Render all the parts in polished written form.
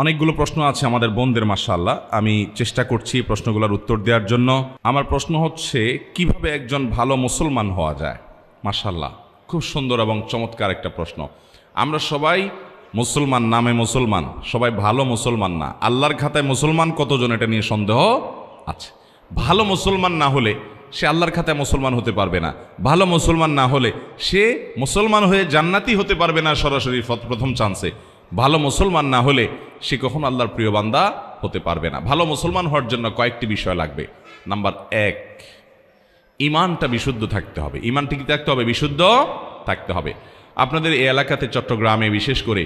অনেকগুলো প্রশ্ন আছে আমাদের বোনদের, মাশাআল্লাহ। আমি চেষ্টা করছি প্রশ্নগুলোর উত্তর দেওয়ার জন্য। আমার প্রশ্ন হচ্ছে, কিভাবে একজন ভালো মুসলমান হওয়া যায়? মাশাআল্লাহ, খুব সুন্দর এবং চমৎকার একটা প্রশ্ন। আমরা সবাই মুসলমান, নামে মুসলমান, সবাই ভালো মুসলমান না। আল্লাহর খাতায় মুসলমান কতজন, এটা নিয়ে সন্দেহ আছে। ভালো মুসলমান না হলে সে আল্লাহর খাতায় মুসলমান হতে পারবে না। ভালো মুসলমান না হলে সে মুসলমান হয়ে জান্নাতি হতে পারবে না সরাসরি প্রথম চান্সে। ভালো মুসলমান না হলে সে কখনো আল্লাহর প্রিয় বান্দা হতে পারবে না। ভালো মুসলমান হওয়ার জন্য কয়েকটি বিষয় লাগবে। নাম্বার 1, ঈমানটা বিশুদ্ধ থাকতে হবে। ঈমানটা কি থাকতে হবে? বিশুদ্ধ থাকতে হবে। আপনাদের এই এলাকাতে, চট্টগ্রামে বিশেষ করে,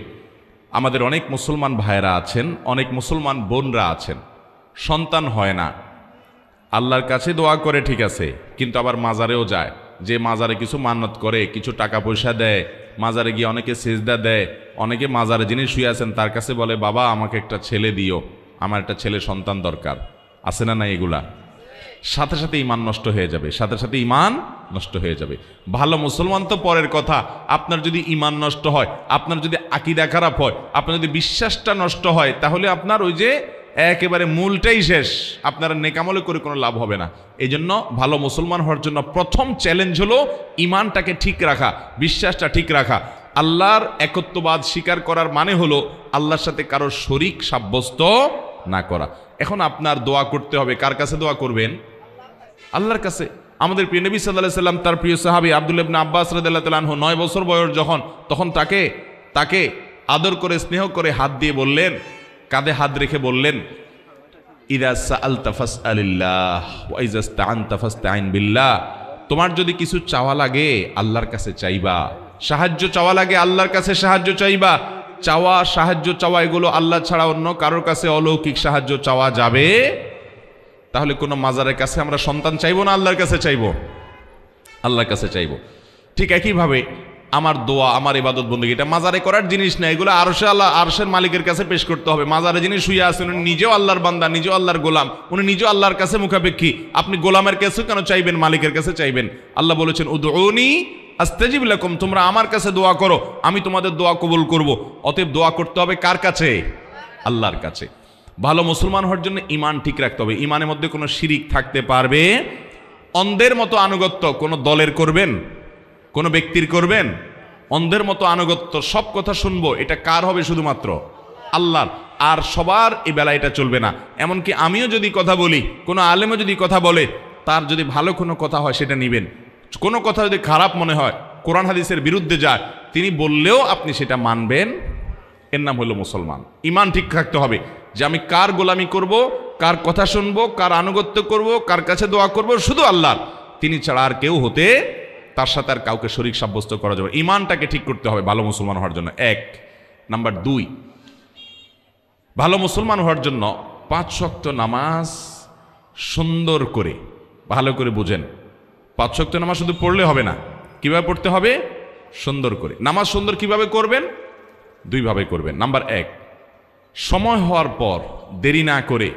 আমাদের অনেক মুসলমান ভাইয়েরা আছেন, অনেক মুসলমান বোনরা আছেন, সন্তান হয় না। আল্লাহর কাছে দোয়া করে, ঠিক আছে, কিন্তু আবার মাজারেও যায়। যে মাজারে কিছু মান্নত করে, কিছু টাকা পয়সা দেয়, মাজারে গিয়ে অনেকে সেজদা দেয়, অনেকে মাজারে যিনি শুয়ে আছেন তার কাছে বলে, বাবা আমাকে একটা ছেলে দিও, আমার একটা ছেলে সন্তান দরকার। আছে না? না, এগুলা সাথে সাথে ঈমান নষ্ট হয়ে যাবে, সাথে সাথে ঈমান নষ্ট হয়ে যাবে। ভালো মুসলমান তো পরের কথা, আপনার যদি ঈমান নষ্ট হয়, আপনার যদি আকীদা খারাপ হয়, আপনার যদি বিশ্বাসটা নষ্ট হয়, তাহলে আপনার ওই যে একেবারে মূলটাই শেষ, আপনার নেকামলে করে কোনো লাভ হবে না। এই জন্য ভালো মুসলমান হওয়ার জন্য প্রথম চ্যালেঞ্জ হলো ঈমানটাকে ঠিক রাখা, বিশ্বাসটা ঠিক রাখা। আল্লাহর একত্ববাদ স্বীকার করার মানে হলো আল্লাহর সাথে কারো শরীক সাব্যস্ত না করা। এখন আপনার দোয়া করতে হবে, কার কাছে দোয়া করবেন? আল্লাহর কাছে। আমাদের প্রিয় নবী সাল্লাল্লাহু আলাইহি সাল্লাম, তার প্রিয় সাহাবী আব্দুল্লাহ ইবনে আব্বাস রাদিয়াল্লাহু তাআলা আনহু 9 বছর বয়স যখন, তখন তাকে আদর করে, স্নেহ করে হাত দিয়ে বললেন, কাঁধে হাত রেখে বললেন, ইযা সাআলতা ফাসআলিল্লাহ ওয়া ইযা ইসতাআনতা ফাসতাইন বিল্লাহ। তোমার যদি কিছু চাওয়া লাগে আল্লাহর কাছে চাইবা, সাহায্য চাওয়া লাগে আল্লাহর কাছে সাহায্য চাইবা। সাহায্য চাওয়া এগুলো আল্লাহ ছাড়া অন্য কারোর কাছে অলৌকিক সাহায্য চাওয়া যাবে? তাহলে কোনো মাজারের কাছে আমরা সন্তান চাইবো না, আল্লাহর কাছে চাইবো? আল্লাহর কাছে চাইবো। ঠিক একইভাবে আমার দোয়া, আমার ইবাদত বন্দেগী, এটা মাজারে করার জিনিস না, এগুলো আরশের মালিকের কাছে পেশ করতে হবে। মাজারে যিনি শুয়ে আছেন উনি নিজেও আল্লাহর বান্দা, নিজেও আল্লাহর গোলাম, উনি নিজেও আল্লাহর কাছে মুখাপেক্ষী। আপনি গোলামের কাছে কেন চাইবেন? মালিকের কাছে চাইবেন। আল্লাহ বলেছেন, উদউনি আস্তাজিব লাকুম, তোমরা আমার কাছে দোয়া করো, আমি তোমাদের দোয়া কবুল করব। অতএব দোয়া করতে হবে কার কাছে? আল্লাহর কাছে। ভালো মুসলমান হওয়ার জন্য ঈমান ঠিক রাখতে হবে। ঈমানের মধ্যে কোনো শিরিক থাকতে পারবে? অন্ধের মতো আনুগত্য কোনো দলের করবেন, কোনো ব্যক্তির করবেন? অন্ধের মতো আনুগত্য, সব কথা শুনবো, এটা কার হবে? শুধুমাত্র আল্লাহর। আর সবার এই বেলা এটা চলবে না। এমনকি আমিও যদি কথা বলি, কোনো আলেমও যদি কথা বলে, তার যদি ভালো কোনো কথা হয় সেটা নিবেন। কোনো কথা যদি খারাপ মনে হয়, কোরআন হাদিসের বিরুদ্ধে যায়, তিনি বললেও আপনি সেটা মানবেন। এর নাম হলো মুসলমান। ঈমান ঠিক থাকতে হবে যে আমি কার গোলামি করব, কার কথা শুনবো, কার আনুগত্য করব, কার কাছে দোয়া করব, শুধু আল্লাহর। তিনি ছাড়া আর কেউ হতে, তার সাথে আর কাউকে শরীক সাব্যস্ত করা যাবে। ঈমানটাকে ঠিক করতে হবে ভালো মুসলমান হওয়ার জন্য, 1। নাম্বার 2, ভালো মুসলমান হওয়ার জন্য 5 ওয়াক্ত নামাজ সুন্দর করে, ভালো করে বুঝেন, 5 ওয়াক্ত নামাজ শুধু পড়লে হবে না। কিভাবে পড়তে হবে? সুন্দর করে। নামাজ সুন্দর কিভাবে করবেন? 2 ভাবে করবেন। নাম্বার 1, সময় হওয়ার পর দেরি না করে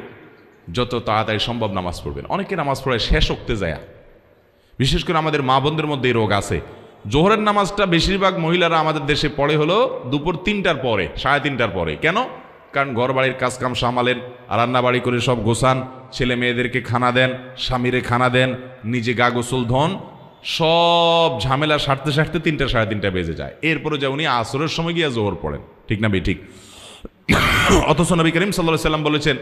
যত তাড়াতাড়ি সম্ভব নামাজ পড়বেন। অনেকে নামাজ পড়ে শেষ ওক্তে যায়, বিশেষ করে আমাদের মা বোনদের মধ্যে এই রোগ আছে। জোহরের নামাজটা বেশিরভাগ মহিলারা আমাদের দেশে পড়ে হলো দুপুর 3টার পরে, 3:30টার পরে। কেন? কারণ ঘর বাড়ির কাজকাম সামালেন, রান্নাবাড়ি করে সব গোছান, ছেলে মেয়েদেরকে খানা দেন, স্বামীরে খানা দেন, নিজে গা গোসল ধন, সব ঝামেলা সারতে সারতে 3টা 3:30 বেজে যায়। এরপরে যা উনি আসরের সময় গিয়ে জোহর পড়েন, ঠিক না ঠিক? অথচ নবী করিম সাল্লাল্লাহু আলাইহি সাল্লাম বলেছেন,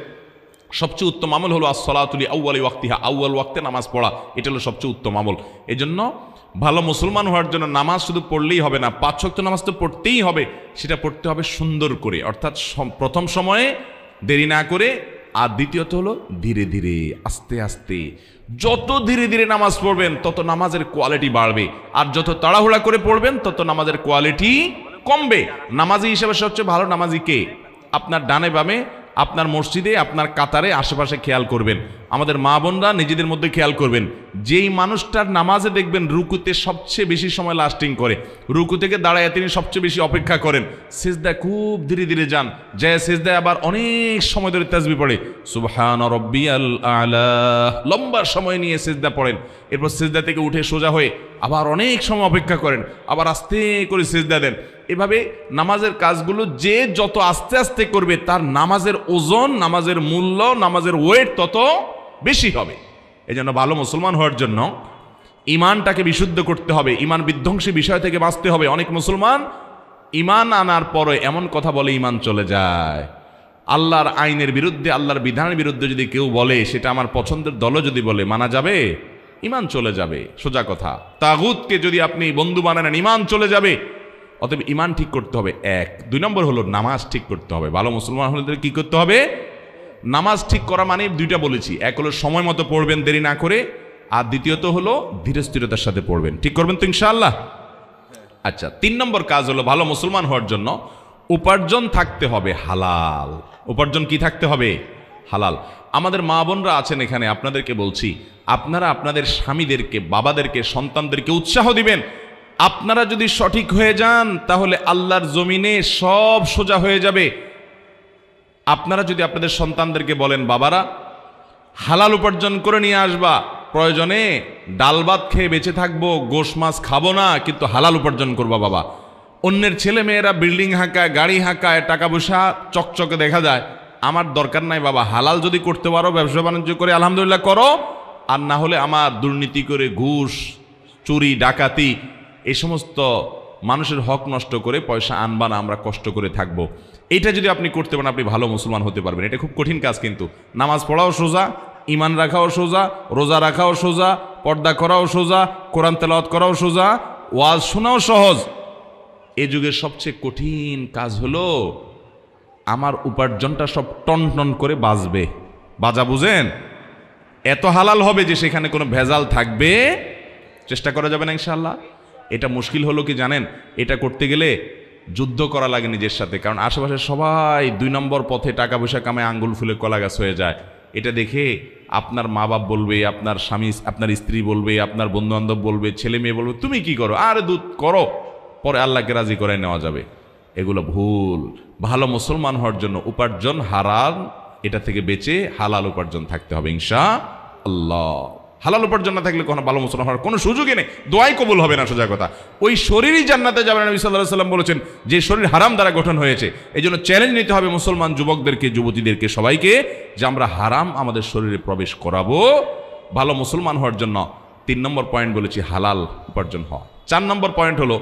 সবচেয়ে উত্তম আমল হলো as-salatu li awwali waqtiha, আউয়াল ওয়াক্তে নামাজ পড়া, এটা হলো সবচেয়ে উত্তম আমল। এজন্য ভালো মুসলমান হওয়ার জন্য নামাজ শুধু পড়লেই হবে না, 5 ওয়াক্ত নামাজ তো পড়তেই হবে। সেটা পড়তে হবে সুন্দর করে, অর্থাৎ প্রথম সময়ে দেরি না করে, আর দ্বিতীয়ত হলো ধীরে ধীরে, আস্তে আস্তে। যত ধীরে ধীরে নামাজ পড়বেন তত নামাজের কোয়ালিটি বাড়বে, আর যত তাড়াহুড়া করে পড়বেন তত নামাজের কোয়ালিটি কমবে। নামাজি হিসেবে সবচেয়ে ভালো নামাজি কে? আপনার ডানে বামে, আপনার মসজিদে, আপনার কাতারে, আশেপাশে খেয়াল করবেন। আমাদের মা বোনরা নিজেদের মধ্যে খেয়াল করবেন, যেই মানুষটার নামাজে দেখবেন রুকুতে সবচেয়ে বেশি সময় লাস্টিং করে, রুকু থেকে দাঁড়ায় তিনি সবচেয়ে বেশি অপেক্ষা করেন, সিজদায় খুব ধীরে ধীরে যান, যে সিজদায় আবার অনেক সময় ধরে তাসবিহ পড়ে, সুবহান রাব্বিয়াল আ'লা, লম্বা সময় নিয়ে সিজদা পড়েন, এরপর সিজদা থেকে উঠে সোজা হয়ে আবার অনেক সময় অপেক্ষা করেন, আবার আস্তে করে সিজদা দেন। এভাবে নামাজের কাজগুলো যে যত আস্তে আস্তে করবে তার নামাজের ওজন, নামাজের মূল্য, নামাজের ওয়েট তত বেশি হবে। এই জন্য ভালো মুসলমান হওয়ার জন্য ইমানটাকে বিশুদ্ধ করতে হবে, ইমান বিধ্বংসী বিষয় থেকে বাঁচতে হবে। অনেক মুসলমান ইমান আনার পরে এমন কথা বলে ইমান চলে যায়। আল্লাহর আইনের বিরুদ্ধে, আল্লাহর বিধানের বিরুদ্ধে যদি কেউ বলে, সেটা আমার পছন্দের দলও যদি বলে, মানা যাবে? ইমান চলে যাবে, সোজা কথা। তাগুতকে যদি আপনি বন্ধু বানান, ইমান চলে যাবে। অতএব ইমান ঠিক করতে হবে, এক। 2 নম্বর হলো নামাজ ঠিক করতে হবে। ভালো মুসলমান হলে কি করতে হবে? নামাজ ঠিক করা মানে 2টা বলেছি, এক হলো সময় মতো পড়বেন দেরি না করে, আর দ্বিতীয়ত হলো ধীরে স্থিরতার সাথে পড়বেন। ঠিক করবেন তো ইনশাআল্লাহ? আচ্ছা, 3 নম্বর কাজ হলো ভালো মুসলমান হওয়ার জন্য উপার্জন থাকতে হবে হালাল। উপার্জন কি থাকতে হবে? হালাল। আমাদের মা বোনরা আছেন এখানে, আপনাদেরকে বলছি, আপনারা আপনাদের স্বামীদেরকে, বাবাদেরকে, সন্তানদেরকে উৎসাহ দিবেন। আপনারা যদি সঠিক হয়ে যান তাহলে আল্লাহর জমিনে সব সোজা হয়ে যাবে। আপনারা যদি আপনাদের সন্তানদেরকে বলেন, বাবারা হালাল উপার্জন করে নিয়ে আসবা, প্রয়োজনে ডাল ভাত খেয়ে বেঁচে থাকবো, গোশ মাছ খাবো না, কিন্তু হালাল উপার্জন করবা বাবা। অন্যের ছেলে মেয়েরা বিল্ডিং হাঁকায়, গাড়ি হাঁকায়, টাকা পয়সা চকচকে দেখা যায়, আমার দরকার নাই বাবা, হালাল যদি করতে পারো, ব্যবসা বাণিজ্য করে আলহামদুলিল্লাহ করো, আর না হলে আমার দুর্নীতি করে, ঘুষ, চুরি, ডাকাতি, এই সমস্ত মানুষের হক নষ্ট করে পয়সা আনবা না, আমরা কষ্ট করে থাকবো। এইটা যদি আপনি করতে পারেন, আপনি ভালো মুসলমান হতে পারবেন। এটা খুব কঠিন কাজ, কিন্তু নামাজ পড়াও সোজা, ইমান রাখাও সোজা, রোজা রাখাও সোজা, পর্দা করাও সোজা, কোরআন তেলাওয়াত করাও সোজা, ওয়াজ শোনাও সহজ। এই যুগের সবচেয়ে কঠিন কাজ হলো আমার উপার্জনটা সব টন টন করে বাজবে। বাজা বুঝেন? এত হালাল হবে যে সেখানে কোনো ভেজাল থাকবে, চেষ্টা করা যাবে না ইনশাআল্লাহ। এটা মুশকিল হলো কি জানেন? এটা করতে গেলে যুদ্ধ করা লাগে নিজের সাথে, কারণ আশেপাশে সবাই 2 নম্বর পথে টাকা পয়সা কামায় আঙ্গুল ফুলে কলা গাছ হয়ে যায়। এটা দেখে আপনার মা বাপ বলবে, আপনার স্বামী, আপনার স্ত্রী বলবে, আপনার বন্ধু বান্ধব বলবে, ছেলে মেয়ে বলবে, তুমি কি করো? আরে দুধ করো, পরে আল্লাহকে রাজি করে নেওয়া যাবে। এগুলো ভুল। ভালো মুসলমান হওয়ার জন্য উপার্জন হারাম, এটা থেকে বেঁচে হালাল উপার্জন থাকতে হবে ইনশাআল্লাহ। হালাল উপার্জন না থাকলে কোনো ভালো মুসলমান হওয়ার কোনো সুযোগই নেই, দোয়াই কবুল হবে না, সোজা কথা। ওই শরীরই জান্নাতে যাবে না, নবী সাল্লাল্লাহু আলাইহি ওয়াসাল্লাম বলেছেন, যে শরীর হারাম দ্বারা গঠন হয়েছে। এই জন্য চ্যালেঞ্জ নিতে হবে মুসলমান যুবকদেরকে, যুবতীদেরকে, সবাইকে, যে আমরা হারাম আমাদের শরীরে প্রবেশ করাবো। ভালো মুসলমান হওয়ার জন্য 3 নম্বর পয়েন্ট বলেছি হালাল উপার্জন হওয়া। 4 নম্বর পয়েন্ট হলো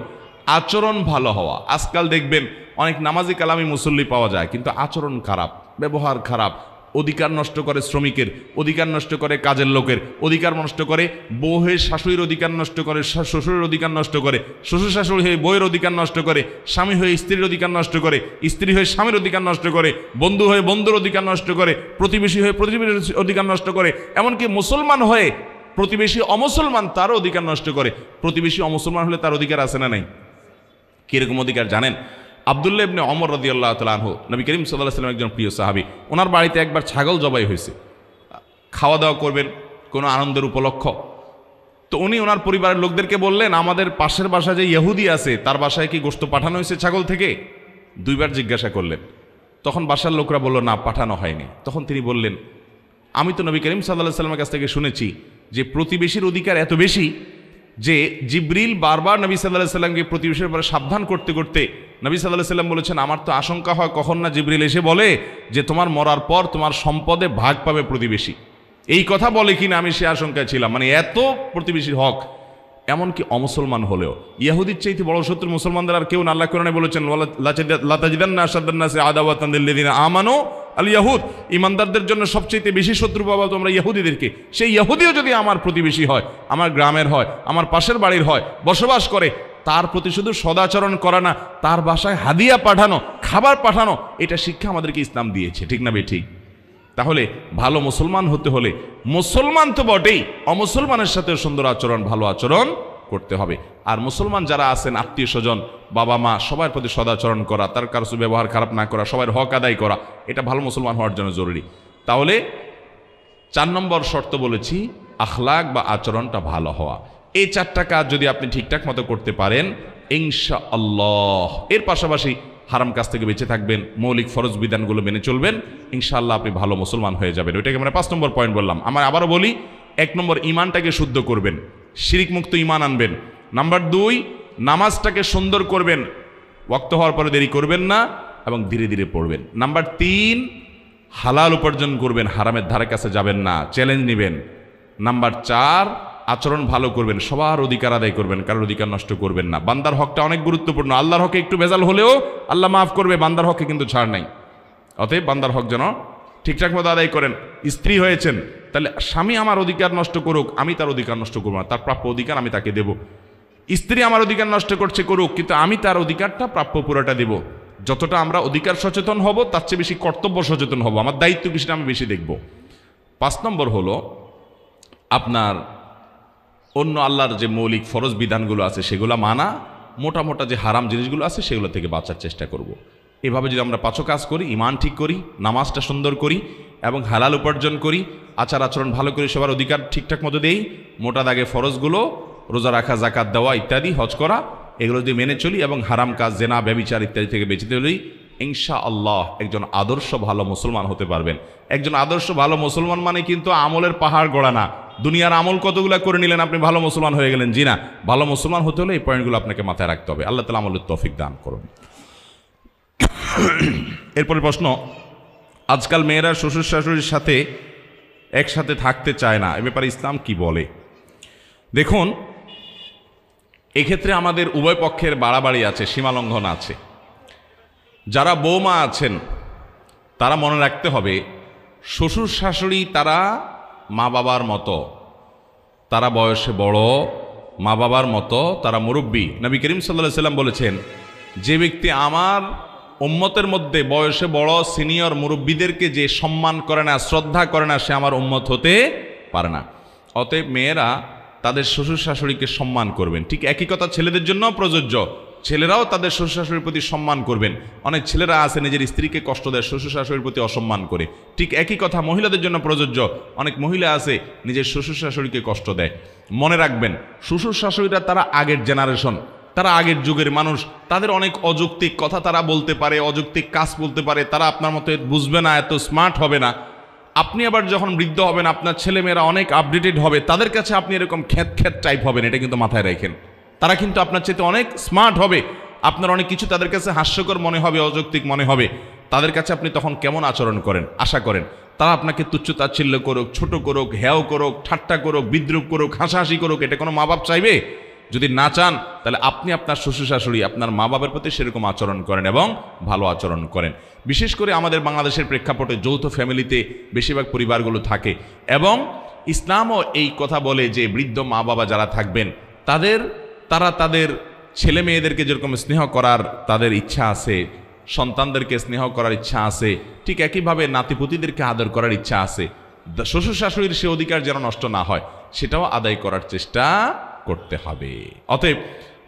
আচরণ ভালো হওয়া। আজকাল দেখবেন অনেক নামাজি কালামি মুসল্লি পাওয়া যায়, কিন্তু আচরণ খারাপ, ব্যবহার খারাপ, অধিকার নষ্ট করে শ্রমিকের, অধিকার নষ্ট করে কাজের লোকের, অধিকার নষ্ট করে বউয়ের শাশুড়ির অধিকার নষ্ট করে, শ্বশুরের অধিকার নষ্ট করে, শ্বশুর শাশুড়ি হয়ে বউয়ের অধিকার নষ্ট করে, স্বামী হয়ে স্ত্রীর অধিকার নষ্ট করে, স্ত্রী হয়ে স্বামীর অধিকার নষ্ট করে, বন্ধু হয়ে বন্ধুর অধিকার নষ্ট করে, প্রতিবেশী হয়ে প্রতিবেশীর অধিকার নষ্ট করে, এমনকি মুসলমান হয়ে প্রতিবেশী অমুসলমান তারও অধিকার নষ্ট করে। প্রতিবেশী অমুসলমান হলে তার অধিকার আছে না নাই? কিরকম অধিকার জানেন? আব্দুল্লাহ ইবনে ওমর রাদিয়াল্লাহু তাআলা আনহু, নবী করিম সাল্লাল্লাহু আলাইহি ওয়াসাল্লাম একজন প্রিয় সাহাবী, ওনার বাড়িতে একবার ছাগল জবাই হয়েছে, খাওয়া দাওয়া করবেন কোনো আনন্দের উপলক্ষ। তো উনি ওনার পরিবারের লোকদেরকে বললেন, আমাদের পাশের বাসায় যে ইহুদি আছে তার বাসায় কি গোশত পাঠানো হয়েছে ছাগল থেকে? 2 বার জিজ্ঞাসা করলেন। তখন বাসার লোকরা বলল, না, পাঠানো হয়নি। তখন তিনি বললেন, আমি তো নবী করিম সাল্লাল্লাহু আলাইহি ওয়াসাল্লামের কাছ থেকে শুনেছি যে প্রতিবেশীর অধিকার এত বেশি যে জিবরিল বারবার নবী সাল্লাল্লাহু আলাইহি ওয়াসাল্লামকে প্রতিবেশীর ব্যাপারে সাবধান করতে করতে নবী সাল্লাল্লাহু আলাইহি ওয়াসাল্লাম বলেছেন, আমার তো আশঙ্কা হয় কখন না জিবরিল এসে বলে যে তোমার মরার পর তোমার সম্পদে ভাগ পাবে প্রতিবেশী। এই কথা বলে কিনা আমি সে আশঙ্কায় ছিলাম। মানে এত প্রতিবেশীর হক। এমনকি অমুসলমান হলেও ইহুদির চাইতে বড় শত্রু মুসলমানদের আর কেউ না। আল্লাহ কোরআনে বলেছেন, লা তাজিদান্না আশাদ্দান নাসি আদাওয়াতান লিল্লাযিনা আমানু আল ইয়াহুদ, ইমানদারদের জন্য সবচেয়ে বেশি শত্রু পাবা তোমরা ইহুদিদেরকে। সেই ইহুদিও যদি আমার প্রতিবেশী হয়, আমার গ্রামের হয়, আমার পাশের বাড়ির হয়, বসবাস করে, তার প্রতি শুধু সদাচরণ করা না, তার বাসায় হাদিয়া পাঠানো, খাবার পাঠানো, এটা শিক্ষা আমাদেরকে ইসলাম দিয়েছে। ঠিক না ঠিক? তাহলে ভালো মুসলমান হতে হলে মুসলমান তো বটেই, অমুসলমানের সাথে সুন্দর আচরণ, ভালো আচরণ করতে হবে। আর মুসলমান যারা আছেন, আত্মীয় স্বজন, বাবা মা, সবার প্রতি সদাচরণ করা, তার কারো ব্যবহার খারাপ না করা, সবার হক আদায় করা, এটা ভালো মুসলমান হওয়ার জন্য জরুরি। তাহলে 4 নম্বর শর্ত বলেছি আখলাক বা আচরণটা ভালো হওয়া। এই 4টা কাজ যদি আপনি ঠিকঠাক মতো করতে পারেন ইনশাআল্লাহ, এর পাশাপাশি হারাম কাজ থেকে বেঁচে থাকবেন, মৌলিক ফরজ বিধানগুলো মেনে চলবেন, ইনশাআল্লাহ আপনি ভালো মুসলমান হয়ে যাবেন। ওইটাকে মানে 5 নম্বর পয়েন্ট বললাম। আমার আবারও বলি, 1 নম্বর ইমানটাকে শুদ্ধ করবেন, শিরিক মুক্ত ইমান আনবেন। নাম্বার 2, নামাজটাকে সুন্দর করবেন, ওয়াক্ত হওয়ার পরে দেরি করবেন না এবং ধীরে ধীরে পড়বেন। নাম্বার 3, হালাল উপার্জন করবেন, হারামের ধারে কাছে যাবেন না, চ্যালেঞ্জ নেবেন। নাম্বার 4, আচরণ ভালো করবেন, সবার অধিকার আদায় করবেন, কারোর অধিকার নষ্ট করবেন না। বান্দার হকটা অনেক গুরুত্বপূর্ণ। আল্লাহর হকে একটু ভেজাল হলেও আল্লাহ মাফ করবে, বান্দার হকে কিন্তু ছাড় নাই। অতএব বান্দার হক যেন ঠিকঠাক মতো আদায় করেন। স্ত্রী হয়েছেন, তাহলে স্বামী আমার অধিকার নষ্ট করুক, আমি তার অধিকার নষ্ট করবো না, তার প্রাপ্য অধিকার আমি তাকে দেব। স্ত্রী আমার অধিকার নষ্ট করছে, করুক, কিন্তু আমি তার অধিকারটা প্রাপ্য পুরোটা দেব। যতটা আমরা অধিকার সচেতন হব তার চেয়ে বেশি কর্তব্য সচেতন হব, আমার দায়িত্ব কিছুটা আমি বেশি দেখব। 5 নম্বর হলো আপনার অন্য আল্লাহর যে মৌলিক ফরজ বিধানগুলো আছে সেগুলো মানা, মোটা মোটা যে হারাম জিনিসগুলো আছে সেগুলো থেকে বাঁচার চেষ্টা করব। এভাবে যদি আমরা 5 কাজ করি, ইমান ঠিক করি, নামাজটা সুন্দর করি এবং হালাল উপার্জন করি, আচার আচরণ ভালো করি, সবার অধিকার ঠিকঠাক মতো দেই, মোটা দাগে ফরজগুলো রোজা রাখা, জাকাত দেওয়া ইত্যাদি, হজ করা, এগুলো যদি মেনে চলি এবং হারাম কাজ, জেনা, ব্যভিচার ইত্যাদি থেকে বেঁচে চলি, ইনশাআল্লাহ একজন আদর্শ ভালো মুসলমান হতে পারবেন। একজন আদর্শ ভালো মুসলমান মানে কিন্তু আমলের পাহাড় গড়া না, দুনিয়ার আমল কতগুলো করে নিলেন আপনি ভালো মুসলমান হয়ে গেলেন, জি না। ভালো মুসলমান হতে হলে এই পয়েন্টগুলো আপনাকে মাথায় রাখতে হবে। আল্লাহ তাআলা আমলের তৌফিক দান করুন। এরপরে প্রশ্ন, আজকাল মেয়েরা শ্বশুর শাশুড়ির সাথে একসাথে থাকতে চায় না, এ ব্যাপারে ইসলাম কি বলে? দেখুন, এক্ষেত্রে আমাদের উভয় পক্ষের বাড়াবাড়ি আছে, সীমালঙ্ঘন আছে। যারা বৌমা আছেন তারা মনে রাখতে হবে, শ্বশুর শাশুড়ি তারা মা বাবার মতো, তারা বয়সে বড়, মা বাবার মতো, তারা মুরব্বী। নবী করিম সাল্লাল্লাহু আলাইহি ওয়াসাল্লাম বলেছেন, যে ব্যক্তি আমার উম্মতের মধ্যে বয়সে বড় সিনিয়র মুরব্বীদেরকে যে সম্মান করে না, শ্রদ্ধা করে না, সে আমার উম্মত হতে পারে না। অতএব মেয়েরা তাদের শ্বশুর শাশুড়িকে সম্মান করবেন। ঠিক একই কথা ছেলেদের জন্য প্রযোজ্য, ছেলেরাও তাদের শ্বশুর শাশুড়ির প্রতি সম্মান করবেন। অনেক ছেলেরা আছে নিজের স্ত্রীকে কষ্ট দেয়, শ্বশুর শাশুড়ির প্রতি অসম্মান করে। ঠিক একই কথা মহিলাদের জন্য প্রযোজ্য, অনেক মহিলা আছে নিজের শ্বশুর শাশুড়িকে কষ্ট দেয়। মনে রাখবেন, শ্বশুর শাশুড়িরা তারা আগের জেনারেশন, তারা আগের যুগের মানুষ, তাদের অনেক অযৌক্তিক কথা তারা বলতে পারে, অযৌক্তিক কাজ বলতে পারে, তারা আপনার মতো বুঝবে না, এত স্মার্ট হবে না। আপনি আবার যখন বৃদ্ধ হবেন, আপনার ছেলেমেয়েরা অনেক আপডেটেড হবে, তাদের কাছে আপনি এরকম খ্যাত খ্যাত টাইপ হবেন, এটা কিন্তু মাথায় রাখেন। তারা কিন্তু আপনার চেয়ে অনেক স্মার্ট হবে, আপনার অনেক কিছু তাদের কাছে হাস্যকর মনে হবে, অযৌক্তিক মনে হবে। তাদের কাছে আপনি তখন কেমন আচরণ করেন, আশা করেন? তারা আপনাকে তুচ্ছ তাচ্ছিল্য করুক, ছোট করুক, হেয় করুক, ঠাট্টা করুক, বিদ্রুপ করুক, হাসাহাসি করুক, এটা কোনো মা বাপ চাইবে? যদি না চান, তাহলে আপনি আপনার শ্বশুর শাশুড়ি, আপনার মা বাবার প্রতি সেরকম আচরণ করেন এবং ভালো আচরণ করেন। বিশেষ করে আমাদের বাংলাদেশের প্রেক্ষাপটে যৌথ ফ্যামিলিতে বেশিরভাগ পরিবারগুলো থাকে, এবং ইসলামও এই কথা বলে যে বৃদ্ধ মা বাবা যারা থাকবেন তারা তাদের ছেলে মেয়েদেরকে যেরকম স্নেহ করার তাদের ইচ্ছা আছে, সন্তানদেরকে স্নেহ করার ইচ্ছা আছে, ঠিক একইভাবে নাতিপুতিদেরকে আদর করার ইচ্ছা আছে। শ্বশুর শাশুড়ির সে অধিকার যেন নষ্ট না হয়, সেটাও আদায় করার চেষ্টা করতে হবে। অতএব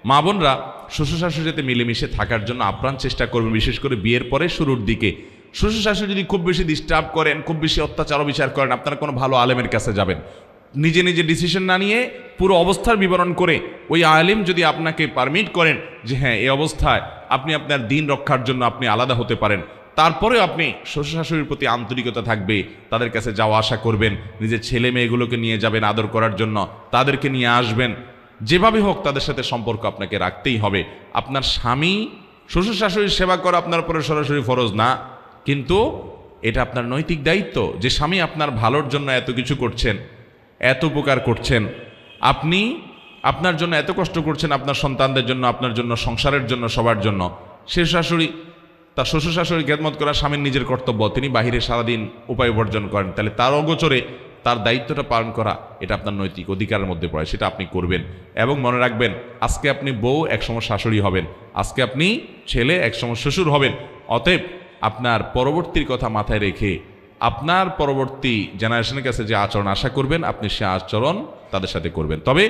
মা বোনরা শ্বশুর শাশুড়ির সাথে মিলেমিশে থাকার জন্য আপ্রাণ চেষ্টা করবেন, বিশেষ করে বিয়ের পরে শুরুর দিকে। শ্বশুর শাশুড়ি যদি খুব বেশি ডিস্টার্ব করেন, খুব বেশি অত্যাচার বিচার করেন, আপনারা কোনো ভালো আলেমের কাছে যাবেন। নিজে নিজে ডিসিশন না নিয়ে পুরো অবস্থার বিবরণ করে ওই আলেম যদি আপনাকে পারমিট করেন যে হ্যাঁ এই অবস্থায় আপনি আপনার দিন রক্ষার জন্য আপনি আলাদা হতে পারেন, তারপরে আপনি শ্বশুর শাশুড়ির প্রতি আন্তরিকতা থাকবে, তাদের কাছে যাওয়া আসা করবেন, নিজের ছেলে মেয়েগুলোকে নিয়ে যাবেন আদর করার জন্য, তাদেরকে নিয়ে আসবেন, যেভাবে হোক তাদের সাথে সম্পর্ক আপনাকে রাখতেই হবে। আপনার স্বামী শ্বশুর শাশুড়ির সেবা করা আপনার উপরে সরাসরি ফরজ না, কিন্তু এটা আপনার নৈতিক দায়িত্ব যে স্বামী আপনার ভালোর জন্য এত কিছু করছেন, এত উপকার করছেন, আপনি আপনার জন্য এত কষ্ট করছেন, আপনার সন্তানদের জন্য, আপনার জন্য, সংসারের জন্য, সবার জন্য। সে শাশুড়ি তার শ্বশুর শাশুড়ি খেদমত করা স্বামীর নিজের কর্তব্য, তিনি বাহিরে সারাদিন উপায় উপার্জন করেন, তাহলে তার অগোচরে তার দায়িত্বটা পালন করা এটা আপনার নৈতিক অধিকারের মধ্যে পড়ে, সেটা আপনি করবেন। এবং মনে রাখবেন, আজকে আপনি বউ, একসময় শাশুড়ি হবেন, আজকে আপনি ছেলে, একসময় শ্বশুর হবেন। অতএব আপনার পরবর্তীর কথা মাথায় রেখে আপনার পরবর্তী জেনারেশনের কাছে যে আচরণ আশা করবেন, আপনি সে আচরণ তাদের সাথে করবেন। তবে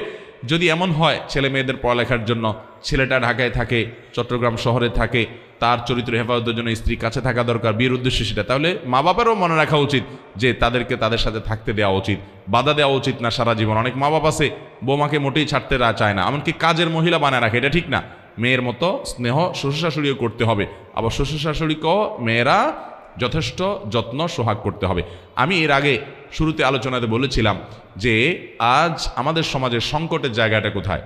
যদি এমন হয় ছেলে মেয়েদের পড়ালেখার জন্য ছেলেটা ঢাকায় থাকে, চট্টগ্রাম শহরে থাকে, তার চরিত্র হেফাজতের জন্য স্ত্রী কাছে থাকা দরকার, বিয়ের উদ্দেশ্য সেটা, তাহলে মা বাবারও মনে রাখা উচিত যে তাদেরকে তাদের সাথে থাকতে দেওয়া উচিত, বাধা দেওয়া উচিত না সারা জীবন। অনেক মা বাবা আছে বৌমাকে মোটেই ছাড়তে চায় না, এমনকি কাজের মহিলা বানায় রাখে, এটা ঠিক না। মেয়ের মতো স্নেহ শ্বশুর শাশুড়িও করতে হবে, আবার শ্বশুর শাশুড়িকেও মেয়েরা যথেষ্ট যত্ন সোহাগ করতে হবে। আমি এর আগে শুরুতে আলোচনাতে বলেছিলাম যে আজ আমাদের সমাজের সংকটের জায়গাটা কোথায়।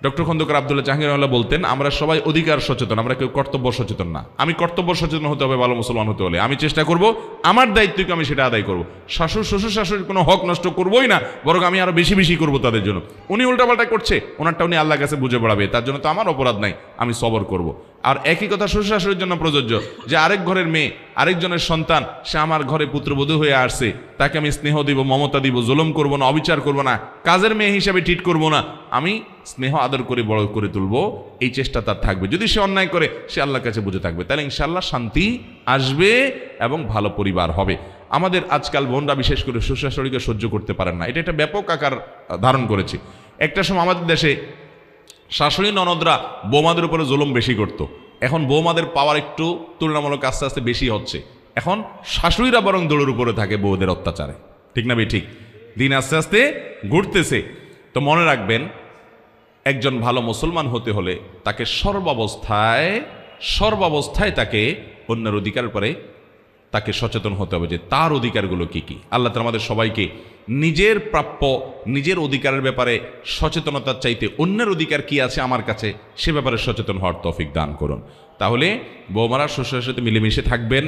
ডক্টর খন্দকার আব্দুল্লাহ জাহাঙ্গীর রহমাতুল্লাহ বলতেন, আমরা সবাই অধিকার সচেতন, আমরা কেউ কর্তব্য সচেতন না। আমি কর্তব্য সচেতন হতে হবে ভালো মুসলমান হতে হলে। আমি চেষ্টা করব আমার দায়িত্বকে আমি সেটা আদায় করব। শ্বশুর শাশুড়ির কোনো হক নষ্ট করবোই না, বরং আমি আরো বেশি বেশি করবো তাদের জন্য। উনি উল্টাপাল্টা করছে, ওনারটা উনি আল্লাহর কাছে বুঝে পড়াবে, তার জন্য তো আমার অপরাধ নাই, আমি সবর করব। আর একই কথা শ্বশুর শাশুড়ির জন্য প্রযোজ্য, যে আরেক ঘরের মেয়ে, আরেকজনের সন্তান, সে আমার ঘরে পুত্রবধূ হয়ে আসছে, তাকে আমি স্নেহ দিব, মমতা দিব, জুলুম করব না, অবিচার করব না, কাজের মেয়ে হিসাবে ট্রিট করব না, আমি স্নেহ আদর করে বড় করে তুলবো, এই চেষ্টা তার থাকবে। যদি সে অন্যায় করে, সে আল্লাহর কাছে বুঝে থাকবে, তাহলে ইনশাআল্লাহ শান্তি আসবে এবং ভালো পরিবার হবে। আমাদের আজকাল বোনরা বিশেষ করে শ্বশুর শাশুড়িকে সহ্য করতে পারেন না, এটা একটা ব্যাপক আকার ধারণ করেছে। একটা সময় আমাদের দেশে শাশুড়ি ননদরা বৌমাদের উপরে জুলুম বেশি করত। এখন বৌমাদের পাওয়ার একটু তুলনামূলক আস্তে আস্তে বেশি হচ্ছে। এখন শাশুড়িরা বরং দৌড়ের উপরে থাকে বউদের অত্যাচারে, ঠিক না ভাই? ঠিক। দিন আস্তে আস্তে ঘুরতেছে। তো মনে রাখবেন, একজন ভালো মুসলমান হতে হলে তাকে সর্বাবস্থায় তাকে অন্যের অধিকার পরে তাকে সচেতন হতে হবে যে তার অধিকারগুলো কি কি। আল্লাহ তাআলা আমাদের সবাইকে নিজের প্রাপ্য, নিজের অধিকারের ব্যাপারে সচেতনতার চাইতে অন্যের অধিকার কি আছে আমার কাছে, সে ব্যাপারে সচেতন হওয়ার তৌফিক দান করুন। তাহলে বৌমারা শ্বশুরের সাথে মিলেমিশে থাকবেন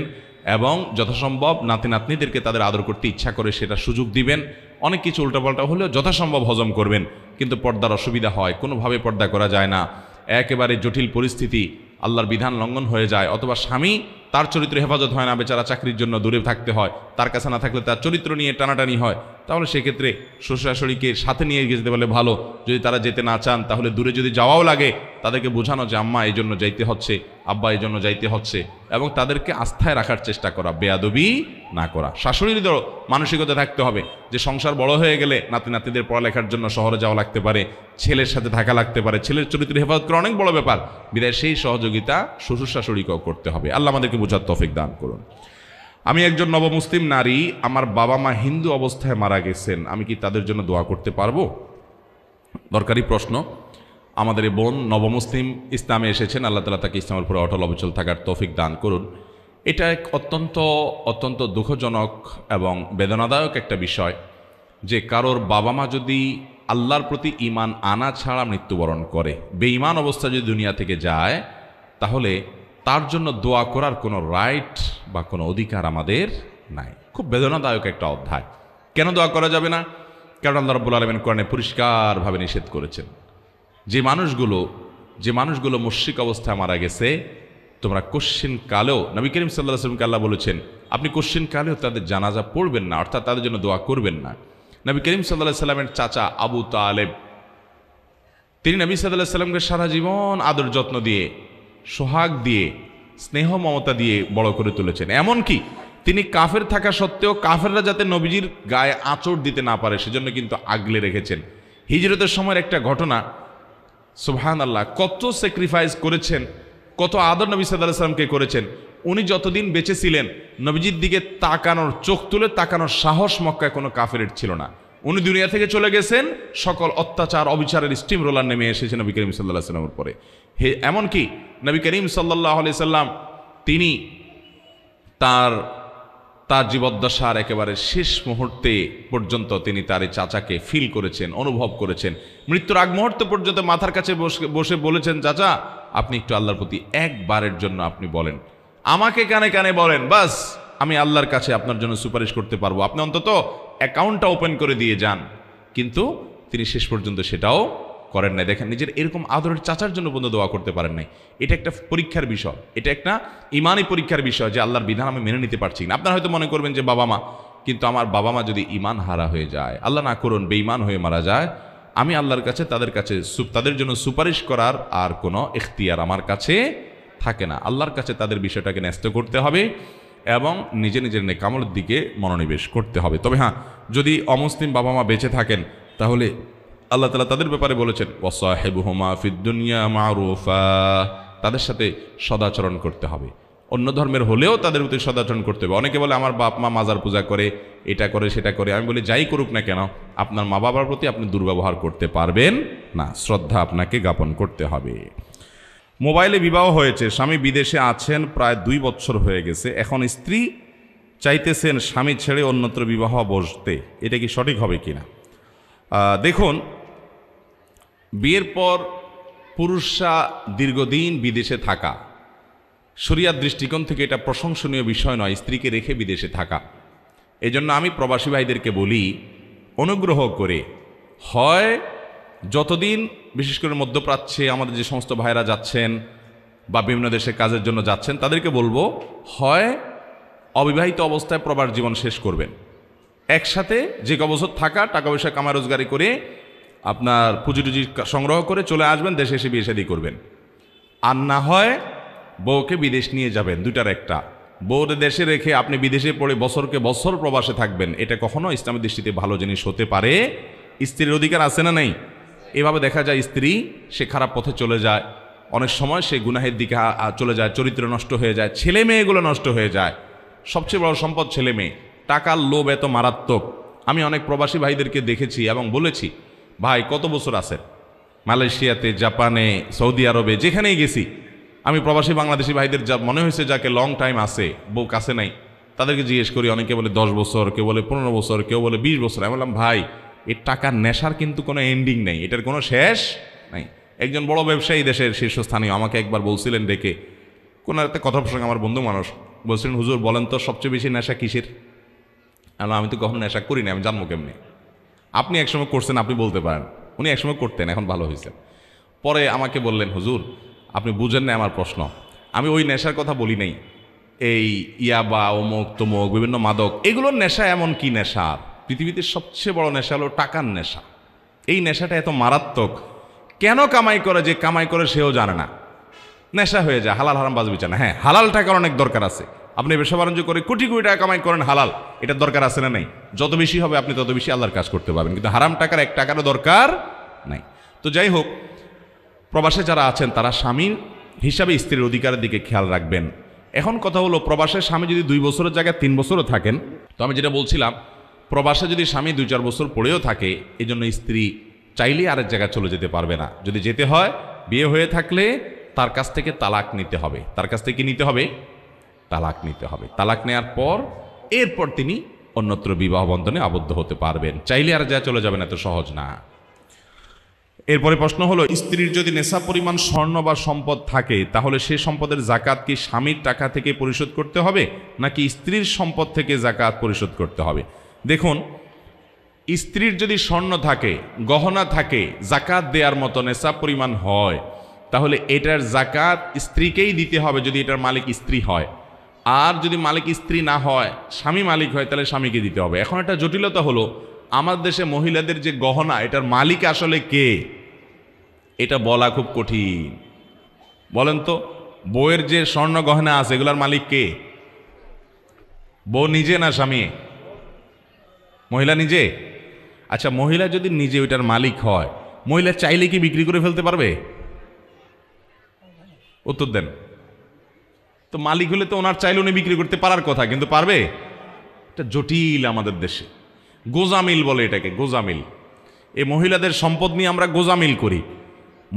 এবং যথাসম্ভব নাতি নাতনিদেরকে তাদের আদর করতে ইচ্ছা করে সেটা সুযোগ দিবেন। অনেক কিছু উল্টাপাল্টা হলেও যথাসম্ভব হজম করবেন, কিন্তু পর্দার অসুবিধা হয়, কোনোভাবে পর্দা করা যায় না, একেবারে জটিল পরিস্থিতি, আল্লাহর বিধান লঙ্ঘন হয়ে যায়, অথবা স্বামী তার চরিত্র হেফাজত হয় না, বেচারা চাকরির জন্য দূরে থাকতে হয়, তার কাছে না থাকলে তার চরিত্র নিয়ে টানাটানি হয়, তাহলে সেক্ষেত্রে শ্বশুর শাশুড়িকে সাথে নিয়ে যেতে বলে ভালো। যদি তারা যেতে না চান, তাহলে দূরে যদি যাওয়াও লাগে, তাদেরকে বোঝানো যে আম্মা এই জন্য যাইতে হচ্ছে, আব্বা এই জন্য যাইতে হচ্ছে, এবং তাদেরকে আস্থায় রাখার চেষ্টা করা, বেয়াদবি না করা। শাশুড়িদেরও মানসিকতা থাকতে হবে যে সংসার বড় হয়ে গেলে নাতি নাতিদের পড়ালেখার জন্য শহরে যাওয়া লাগতে পারে, ছেলের সাথে থাকা লাগতে পারে, ছেলের চরিত্র হেফাজত করা অনেক বড় ব্যাপার, বিদায় সেই সহযোগিতা শ্বশুর শাশুড়িকেও করতে হবে। আল্লাহ আমাদেরকে বোঝার তৌফিক দান করুন। আমি একজন নবমুসলিম নারী, আমার বাবা মা হিন্দু অবস্থায় মারা গেছেন, আমি কি তাদের জন্য দোয়া করতে পারবো? দরকারি প্রশ্ন। আমাদের এই বোন নবমুসলিম, ইসলামে এসেছেন, আল্লাহ তাআলা তাকে ইসলামের উপরে অটল অবিচল থাকার তৌফিক দান করুন। এটা এক অত্যন্ত দুঃখজনক এবং বেদনাদায়ক একটা বিষয় যে কারোর বাবা মা যদি আল্লাহর প্রতি ঈমান আনা ছাড়া মৃত্যুবরণ করে, বেঈমান অবস্থা যদি দুনিয়া থেকে যায়, তাহলে তার জন্য দোয়া করার কোনো রাইট বা কোনো অধিকার আমাদের নাই। খুব বেদনাদায়ক একটা অধ্যায়। কেন দোয়া করা যাবে না? কারণ আল্লাহ রাব্বুল আলামিন কোরআনে পরিষ্কারভাবে নিষেধ করেছেন যে মানুষগুলো মুশরিক অবস্থায় মারা গেছে, তোমরা কোশ্চিন কালেও, নবী করিম সাল্লাল্লাহু আলাইহি ওয়াসাল্লামকে আল্লাহ বলেছেন আপনি কোশ্চিন কালেও তাদের জানাজা পড়বেন না, অর্থাৎ তাদের জন্য দোয়া করবেন না। নবী করিম সাল্লাল্লাহু আলাইহি ওয়াসাল্লামের চাচা আবু তালেব, তিনি নবী সাল্লাল্লাহু আলাইহি ওয়াসাল্লামকে সারা জীবন আদর যত্ন দিয়ে, সোহাগ দিয়ে, স্নেহ মমতা দিয়ে বড় করে তুলেছেন। এমনকি তিনি কাফের থাকা সত্ত্বেও কাফেররা যাতে নবীজির গায়ে আঁচড় দিতে না পারে সেজন্য কিন্তু আগলে রেখেছেন। হিজরতের সময়ের একটা ঘটনা, সুবহানাল্লাহ, কত স্যাক্রিফাইস করেছেন, কত আদর নবী সাল্লাল্লাহু আলাইহি ওয়াসাল্লামকে করেছেন। উনি যতদিন বেঁচে ছিলেন নবীজির দিকে তাকানোর, চোখ তুলে তাকানোর সাহস মক্কায় কোনো কাফেরের ছিল না। উনি দুনিয়া থেকে চলে গেছেন, সকল অত্যাচার অবিচারের স্টিম রোলার নেমে এসেছে নবী করিম সাল্লাল্লাহু আলাইহি ওয়াসাল্লামের পরে। এমনকি নবী করিম সাল্লাল্লাহু আলাইহি সাল্লাম তিনি তার জীবদ্দশার একেবারে শেষ মুহূর্তে পর্যন্ত তিনি তার এই চাচাকে ফিল করেছেন, অনুভব করেছেন। মৃত্যুর আগ মুহূর্ত পর্যন্ত মাথার কাছে বসে বলেছেন, চাচা আপনি একটু আল্লাহর প্রতি একবারের জন্য আপনি বলেন, আমাকে কানে কানে বলেন, বাস আমি আল্লাহর কাছে আপনার জন্য সুপারিশ করতে পারবো, আপনি অন্তত অ্যাকাউন্টটা ওপেন করে দিয়ে যান। কিন্তু তিনি শেষ পর্যন্ত সেটাও করেন নাই। দেখেন, নিজের এরকম আদরের চাচার জন্য বন্ধু দোয়া করতে পারেন নাই। এটা একটা পরীক্ষার বিষয়, এটা একটা ইমানি পরীক্ষার বিষয় যে আল্লাহর বিধান আমি মেনে নিতে পারছি না। আপনারা হয়তো মনে করবেন যে বাবা মা, কিন্তু আমার বাবা মা যদি ইমান হারা হয়ে যায়, আল্লাহ না করুন বেঈমান হয়ে মারা যায়, আমি আল্লাহর কাছে তাদের জন্য সুপারিশ করার আর কোনো এখতিয়ার আমার কাছে থাকে না। আল্লাহর কাছে তাদের বিষয়টাকে ন্যস্ত করতে হবে এবং নিজের নেকামলের দিকে মনোনিবেশ করতে হবে। তবে হ্যাঁ, যদি অমুসলিম বাবা মা বেঁচে থাকেন তাহলে আল্লাহ তাআলা তাদের ব্যাপারে বলেছেন ওয়াসাহিবুহুমা ফিদ দুনিয়া মারুফা, তাদের সাথে সদাচরণ করতে হবে। অন্য ধর্মের হলেও তাদের প্রতি সদাচরণ করতে হবে। অনেকে বলে আমার বাপ মা মাজার পূজা করে, এটা করে সেটা করে। আমি বলি যাই করুক না কেন, আপনার মা বাবার প্রতি আপনি দুর্ব্যবহার করতে পারবেন না, শ্রদ্ধা আপনাকে জ্ঞাপন করতে হবে। মোবাইলে বিবাহ হয়েছে, স্বামী বিদেশে আছেন, প্রায় 2 বছর হয়ে গেছে, এখন স্ত্রী চাইতেছেন স্বামী ছেড়ে অন্যত্র বিবাহ বসতে, এটা কি সঠিক হবে কিনা? দেখুন, বিয়ের পর পুরুষরা দীর্ঘদিন বিদেশে থাকা, শরিয়ার দৃষ্টিকোণ থেকে এটা প্রশংসনীয় বিষয় নয় স্ত্রীকে রেখে বিদেশে থাকা। এজন্য আমি প্রবাসী ভাইদেরকে বলি, অনুগ্রহ করে হয় যতদিন, বিশেষ করে মধ্যপ্রাচ্যে আমাদের যে সমস্ত ভাইরা যাচ্ছেন বা বিভিন্ন দেশে কাজের জন্য যাচ্ছেন, তাদেরকে বলবো হয় অবিবাহিত অবস্থায় প্রবাস জীবন শেষ করবেন, একসাথে যে বছর থাকা, টাকা পয়সা কামা রোজগারি করে আপনার পুঁজি টুজি সংগ্রহ করে চলে আসবেন, দেশে এসে বিয়ে শাদী করবেন। আর না হয় বউকে বিদেশ নিয়ে যাবেন, দুইটার একটা। বউরে দেশে রেখে আপনি বিদেশে পড়ে বছরকে বছর প্রবাসে থাকবেন, এটা কখনো ইসলামের দৃষ্টিতে ভালো জিনিস হতে পারে। স্ত্রীর অধিকার আছে না নেই? এভাবে দেখা যায় স্ত্রী সে খারাপ পথে চলে যায়, অনেক সময় সে গুনাহের দিকে চলে যায়, চরিত্র নষ্ট হয়ে যায়, ছেলে মেয়েগুলো নষ্ট হয়ে যায়। সবচেয়ে বড় সম্পদ ছেলে মেয়ে। টাকার লোভ এত মারাত্মক। আমি অনেক প্রবাসী ভাইদেরকে দেখেছি এবং বলেছি, ভাই কত বছর আছেন মালয়েশিয়াতে, জাপানে, সৌদি আরবে, যেখানেই গেছি আমি প্রবাসী বাংলাদেশি ভাইদের যা মনে হয়েছে যাকে লং টাইম আছে, বউ কাছে নাই, তাদেরকে জিজ্ঞেস করি, অনেকে বলে 10 বছর, কেউ বলে 15 বছর, কেউ বলে 20 বছর। আমি বললাম, ভাই এই টাকার নেশার কিন্তু কোনো এন্ডিং নেই, এটার কোনো শেষ নাই। একজন বড় ব্যবসায়ী দেশের শীর্ষস্থানীয় আমাকে একবার বলছিলেন ডেকে, কোনো একটা কথা প্রসঙ্গে, আমার বন্ধু মানুষ, বলছিলেন, হুজুর বলেন তো সবচেয়ে বেশি নেশা কিসের? আমি তো কখনো নেশা করি না, আমি জানবো কেমনি? আপনি একসময় করছেন, আপনি বলতে পারেন। উনি একসময় করতেন, এখন ভালো হয়েছে। পরে আমাকে বললেন, হুজুর আপনি বুঝেন না আমার প্রশ্ন, আমি ওই নেশার কথা বলি নাই, এই ইয়াবা, অমুক তমুক, বিভিন্ন মাদক, এগুলোর নেশা এমন কি নেশা? পৃথিবীতে সবচেয়ে বড় নেশা হলো টাকার নেশা। এই নেশাটা এত মারাত্মক, কেন কামাই করে, যে কামাই করে সেও জানে না, নেশা হয়ে যায়। হালাল হারাম বাজ বিচার না। হ্যাঁ, হালাল টাকার অনেক দরকার আছে। আপনি ব্যবসা বাণিজ্য করে কোটি কোটি টাকা কামাই করেন, হালাল, এটার দরকার আছে না নেই? যত বেশি হবে আপনি তত বেশি আল্লাহর কাজ করতে পারবেন, কিন্তু হারাম টাকার এক টাকারও দরকার নাই। তো যাই হোক, প্রবাসে যারা আছেন তারা স্বামীর হিসাবে স্ত্রীর অধিকারের দিকে খেয়াল রাখবেন। এখন কথা হলো, প্রবাসের স্বামী যদি 2 বছরের জায়গায় 3 বছরও থাকেন, তো আমি যেটা বলছিলাম, প্রবাসে যদি স্বামী 2-4 বছর পড়েও থাকে, এই জন্য স্ত্রী চাইলে আরেক জায়গায় চলে যেতে পারবে না। যদি যেতে হয়, বিয়ে হয়ে থাকলে তার কাছ থেকে তালাক নিতে হবে। তার কাছ থেকে নিতে হবে, তালাক নিতে হবে। তালাক নেওয়ার পর এরপর তিনি অন্যত্র বিবাহ বন্ধনে আবদ্ধ হতে পারবেন। চাইলে আর যা চলে যাবেন, এত সহজ না। এরপরে প্রশ্ন হলো, স্ত্রীর যদি নেশা পরিমাণ স্বর্ণ বা সম্পদ থাকে, তাহলে সে সম্পদের জাকাত কি স্বামীর টাকা থেকে পরিশোধ করতে হবে, নাকি স্ত্রীর সম্পদ থেকে জাকাত পরিশোধ করতে হবে? দেখুন, স্ত্রীর যদি স্বর্ণ থাকে, গহনা থাকে, জাকাত দেওয়ার মতো নেশা পরিমাণ হয়, তাহলে এটার জাকাত স্ত্রীকেই দিতে হবে যদি এটার মালিক স্ত্রী হয়। আর যদি মালিক স্ত্রী না হয়, স্বামী মালিক হয়, তাহলে স্বামীকে দিতে হবে। এখন একটা জটিলতা হলো, আমার দেশে মহিলাদের যে গহনা, এটার মালিক আসলে কে, এটা বলা খুব কঠিন। বলেন তো, বউয়ের যে স্বর্ণ গহনা আছে, এগুলার মালিক কে? বউ নিজে না স্বামী? মহিলা নিজে। আচ্ছা, মহিলা যদি নিজে ওইটার মালিক হয়, মহিলা চাইলে কি বিক্রি করে ফেলতে পারবে? উত্তর দেন। তো মালিক হলে তো ওনার চাইলে উনি বিক্রি করতে পারার কথা, কিন্তু পারবে? এটা জটিল আমাদের দেশে। গোজামিল বলে এটাকে, গোজামিল। এই মহিলাদের সম্পদ নিয়ে আমরা গোজামিল করি।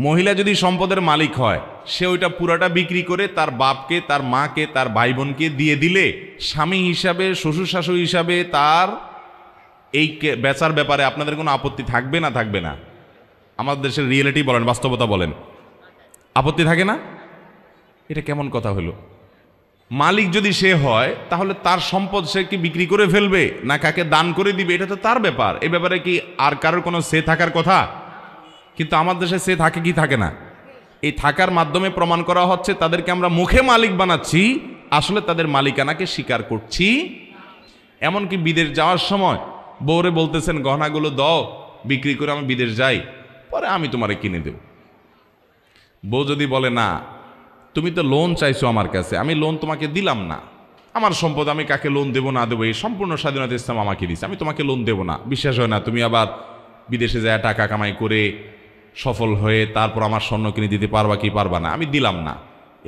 মহিলা যদি সম্পদের মালিক হয়, সে ওইটা পুরাটা বিক্রি করে তার বাপকে, তার মাকে, তার ভাই বোনকে দিয়ে দিলে, স্বামী হিসাবে, শ্বশুর শাশুড়ি হিসাবে তার এই বেচার ব্যাপারে আপনাদের কোনো আপত্তি থাকবে না? থাকবে না? আমাদের দেশের রিয়েলিটি বলেন, বাস্তবতা বলেন, আপত্তি থাকে না? এটা কেমন কথা হলো? মালিক যদি সে হয়, তাহলে তার সম্পদ সে কি বিক্রি করে ফেলবে, না কাকে দান করে দিবে, এটা তো তার ব্যাপার। এই ব্যাপারে কি আর কারোর কোনো সে থাকার কথা? কিন্তু আমার দেশে সে থাকে কি থাকে না? এই থাকার মাধ্যমে প্রমাণ করা হচ্ছে তাদেরকে আমরা মুখে মালিক বানাচ্ছি, আসলে তাদের মালিকানাকে স্বীকার করছি। এমনকি বিদেশ যাওয়ার সময় বউরে বলতেছেন, গহনাগুলো দাও, বিক্রি করে আমি বিদেশ যাই, পরে আমি তোমারে কিনে দেব। বউ যদি বলে, না তুমি তো লোন চাইছো আমার কাছে, আমি লোন তোমাকে দিলাম না, আমার সম্পদ, আমি কাকে লোন দেবো না দেবো এই সম্পূর্ণ স্বাধীনতা ইসলাম আমাকে দিচ্ছে, আমি তোমাকে লোন দেবো না, বিশ্বাস হয় না, তুমি আবার বিদেশে যায় টাকা কামাই করে সফল হয়ে তারপর আমার স্বর্ণ কিনে দিতে পারবা কি পারবা না, আমি দিলাম না।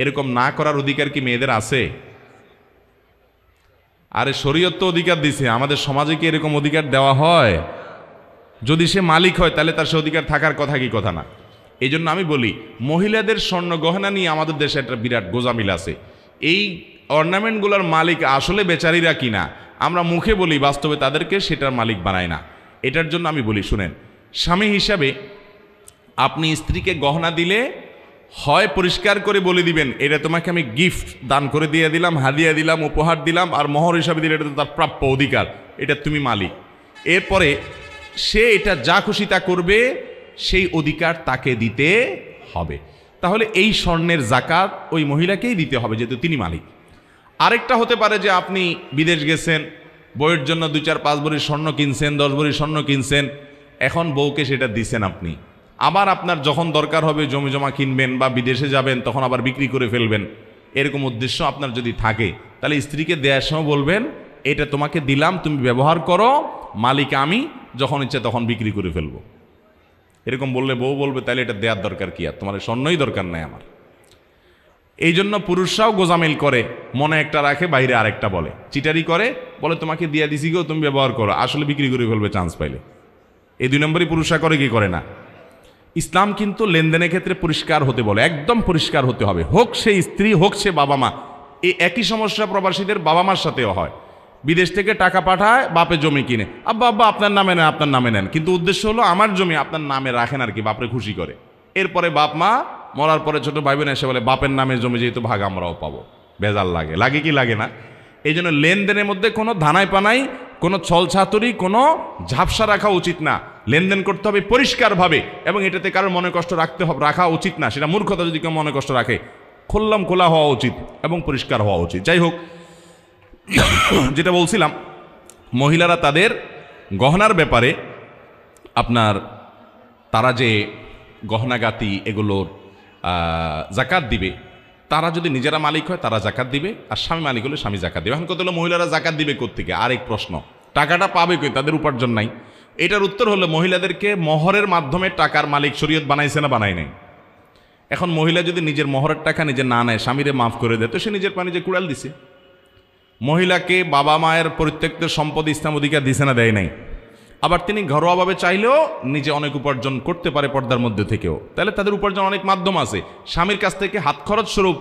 এরকম না করার অধিকার কি মেয়েদের আছে? আরে শরীয়ত তো অধিকার দিছে, আমাদের সমাজে কি এরকম অধিকার দেওয়া হয়? যদি সে মালিক হয়, তাহলে তার সে অধিকার থাকার কথা কি কথা না? এই জন্য আমি বলি, মহিলাদের স্বর্ণ গহনা নিয়ে আমাদের দেশে একটা বিরাট গোজামিল আছে। এই অর্নামেন্টগুলোর মালিক আসলে বেচারীরা কিনা, আমরা মুখে বলি, বাস্তবে তাদেরকে সেটার মালিক বানায় না। এটার জন্য আমি বলি, শুনেন, স্বামী হিসাবে আপনি স্ত্রীকে গহনা দিলে হয় পরিষ্কার করে বলে দিবেন এটা তোমাকে আমি গিফট দান করে দিয়ে দিলাম, হাদিয়া দিলাম, উপহার দিলাম, আর মোহর হিসাবে দিলে এটা তো তার প্রাপ্য অধিকার, এটা তুমি মালিক। এরপরে সে এটা যা খুশি তা করবে, সেই অধিকার তাকে দিতে হবে। তাহলে এই স্বর্ণের জাকাত ওই মহিলাকেই দিতে হবে, যেহেতু তিনি মালিক। আরেকটা হতে পারে যে আপনি বিদেশ গেছেন, বউয়ের জন্য 2-4-5 ভরি স্বর্ণ কিনছেন, 10 ভরি স্বর্ণ কিনছেন, এখন বউকে সেটা দিছেন আপনি। আবার আপনার যখন দরকার হবে জমি জমা কিনবেন বা বিদেশে যাবেন, তখন আবার বিক্রি করে ফেলবেন, এরকম উদ্দেশ্য আপনার যদি থাকে, তাহলে স্ত্রীকে দেওয়ার সময় বলবেন এটা তোমাকে দিলাম, তুমি ব্যবহার করো, মালিক আমি, যখন ইচ্ছে তখন বিক্রি করে ফেলবো। এরকম বললে বউ বলবে তাহলে এটা দেওয়ার দরকার কি, আর তোমার স্বর্ণই দরকার নাই আমার। এই জন্য পুরুষরাও গোজামিল করে, মনে একটা রাখে বাইরে আরেকটা বলে, চিটারি করে, বলে তোমাকে দিয়া দিছি গো, তুমি ব্যবহার করো, আসলে বিক্রি করে ফেলবে চান্স পাইলে। এই 2 নম্বরই পুরুষরা করে কি করে না। ইসলাম কিন্তু লেনদেনের ক্ষেত্রে পরিষ্কার হতে বলে, একদম পরিষ্কার হতে হবে, হোক সে স্ত্রী হোক সে বাবা মা। এই একই সমস্যা প্রবাসীদের বাবা মার সাথেও হয়। বিদেশ থেকে টাকা পাঠায়, বাপে জমি কিনে, আব্বা আব্বা আপনার নামে নেন, আপনার নামে নেন, কিন্তু উদ্দেশ্য হলো আমার জমি আপনার নামে রাখেন আর কি, বাপরে খুশি করে। এরপরে বাপ মা মরার পরে ছোট ভাই বোন এসে বলে বাপের নামে জমি যেহেতু ভাগ আমরাও পাবো। বেজাল লাগে, লাগে কি লাগে না? এই জন্য লেনদেনের মধ্যে কোনো ধানাই পানাই, কোনো ছলছাতুরি, কোনো ঝাপসা রাখা উচিত না। লেনদেন করতে হবে পরিষ্কারভাবে, এবং এটাতে কারোর মনে কষ্ট রাখা উচিত না। সেটা মূর্খতা যদি কেউ মনে কষ্ট রাখে, খোল্লাম খোলা হওয়া উচিত এবং পরিষ্কার হওয়া উচিত। যাই হোক, যেটা বলছিলাম, মহিলারা তাদের গহনার ব্যাপারে আপনার তারা যে গহনাগাতি এগুলোর জাকাত দিবে, তারা যদি নিজেরা মালিক হয় তারা জাকাত দিবে, আর স্বামী মালিক হলে স্বামী জাকাত দিবে। এখন কত হলো মহিলারা জাকাত দিবে কোত্থেকে? আরেক প্রশ্ন, টাকাটা পাবে কই? তাদের উপার্জন নাই। এটার উত্তর হলো মহিলাদেরকে মহরের মাধ্যমে টাকার মালিক শরীয়ত বানাইছে না বানাই নাই? এখন মহিলা যদি নিজের মহরের টাকা নিজে না নেয়, স্বামীরে মাফ করে দেয়, তো সে নিজের পা নিজে কুড়াল দিছে। মহিলাকে বাবা মায়ের পরিত্যক্ত সম্পদ ইসলাম অধিকার দিছে না দেয় নাই? আবার তিনি ঘরোয়াভাবে চাইলেও নিজে অনেক উপার্জন করতে পারে পর্দার মধ্যে থেকেও, তাহলে তাদের উপার্জন অনেক মাধ্যম আছে। স্বামীর কাছ থেকে হাত খরচ স্বরূপ,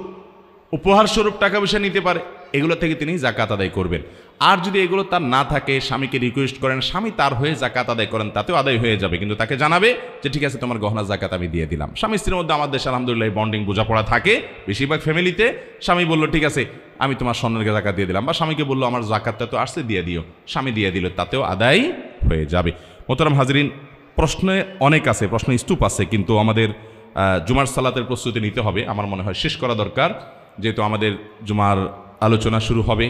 উপহার স্বরূপ টাকা পয়সা নিতে পারে, এগুলো থেকে তিনি জাকাত আদায় করবেন। আর যদি এগুলো তার না থাকে, স্বামীকে রিকোয়েস্ট করেন, স্বামী তার হয়ে জাকাত আদায় করেন, তাতেও আদায় হয়ে যাবে, কিন্তু তাকে জানাবে যে ঠিক আছে তোমার গহনা জাকাত আমি দিয়ে দিলাম। স্বামী স্ত্রীর মধ্যে আমাদের দেশে আলহামদুলিল্লাহ বন্ডিং বোঝাপড়া থাকে বেশিরভাগ ফ্যামিলিতে। স্বামী বললো ঠিক আছে আমি তোমার স্বর্ণের জাকাত দিয়ে দিলাম, বা স্বামীকে বললো আমার জাকাতটা তো আসছে দিয়ে দিও, স্বামী দিয়ে দিল, তাতেও আদায় হয়ে যাবে। মোহতারাম হাজরিন, প্রশ্নে অনেক আছে, প্রশ্ন স্তূপ আছে, কিন্তু আমাদের জুমার সালাতের প্রস্তুতি নিতে হবে। আমার মনে হয় শেষ করা দরকার, যেহেতু আমাদের জুমার আলোচনা শুরু হবে।